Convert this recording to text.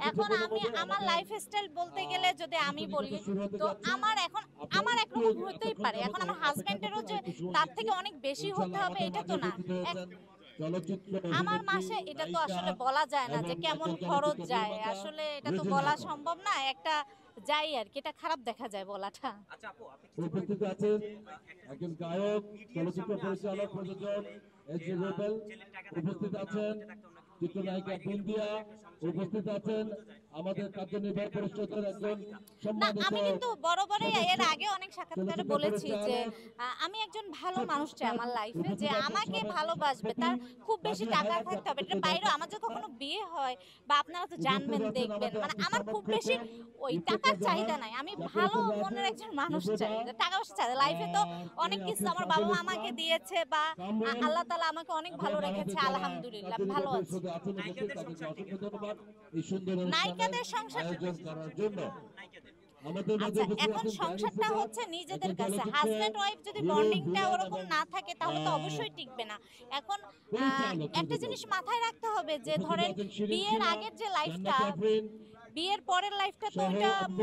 এখন আমি আমার লাইফস্টাইল বলতে গেলে যদি আমি বলি, তো আমার একরকম হতেই পারে। এখন আমার হাজবেন্ডেরও যে তার থেকে অনেক বেশি হতে হবে এটা তো না। আমার মাসে এটা তো আসলে বলা যায় না যে কেমন খরচ যায়, আসলে এটা তো বলা সম্ভব না। একটা যাই আর কি, এটা খারাপ দেখা যায় বলাটা। আচ্ছা আপু, আপনি উপস্থিত আছেন একজন গায়ক, চলচ্চিত্র পরিচালক, প্রযোজক এস জি রুবেল, উপস্থিত আছেন চিত্রনায়িকা বিন্দিয়া, উপস্থিত আছেন আমাদের কার্যনির্বাহী পরিষদের একজন না, সম্মানিত আমি কিন্তু বরাবরই এর সদস্য, আগে অনেক সাক্ষাৎকারে চলচ্চিত্র বলেছি যে পরিচালক আমি একজন ভালো মানুষ চাই আমার লাইফে, যে উপস্থিত আছেন আমাকে সমাজ ভালোবাসবে, সেবী তার খুব বেশি কাজী টাকা হায়াত থাকতে হবে, এটা জাতীয় বাইরে আমার যদি দর্শক। কখনো বিয়ে হয় বা আপনারা তো উপস্থিত জানবেন আছেন দেখবেন, আমাদের মানে আব্দুল আমার সামাদ খুব বেশি খোকন, ওই টাকার ইফতেখার চাহিদা জাহান, নাই, আমি জাকির ভালো হোসেন মনের রাজীব, একজন মানুষ মুর্তজা, চাই। টাকা পয়সা চাই লাইফে তো অনেক কিছু আছে আমার বাবা সাজুল মা আমাকে ইসলাম, দিয়েছে, বা কামরুল আল্লাহ তাআলা আমাকে অনেক এবং ভালো আমাদের রেখেছে, যারা আলহামদুলিল্লাহ আমি ভালো কার্যনির্বাহী আছি। পরিষদে আছেন উপস্থিত, তাদেরকে অসংখ্য ধন্যবাদ এই সুন্দর অনুষ্ঠানের নায়িকাদের সংসার, আয়োজন করার জন্য। আমাদের মাঝে আচ্ছা উপস্থিত এখন আছেন জানি সংসারটা ফুকার, হচ্ছে নিজেদের একজন কাছে। চলচ্চিত্র হাজব্যান্ড ওয়াইফ যদি গুরু, বন্ডিংটা ভিলেন ওরকম এবং না থাকে তাহলে তো অবশ্যই টিকবে না। এখন পরিচালক একটা প্রযোজক। জিনিস মাথায় রাখতে হবে যে উপস্থিত ধরেন আছেন শিরিন বিয়ের শিলা, আগের যে জান্নাত লাইফটা, আফরিন বিয়ের পরের লাইফটা তো সহ ওইটা অন্য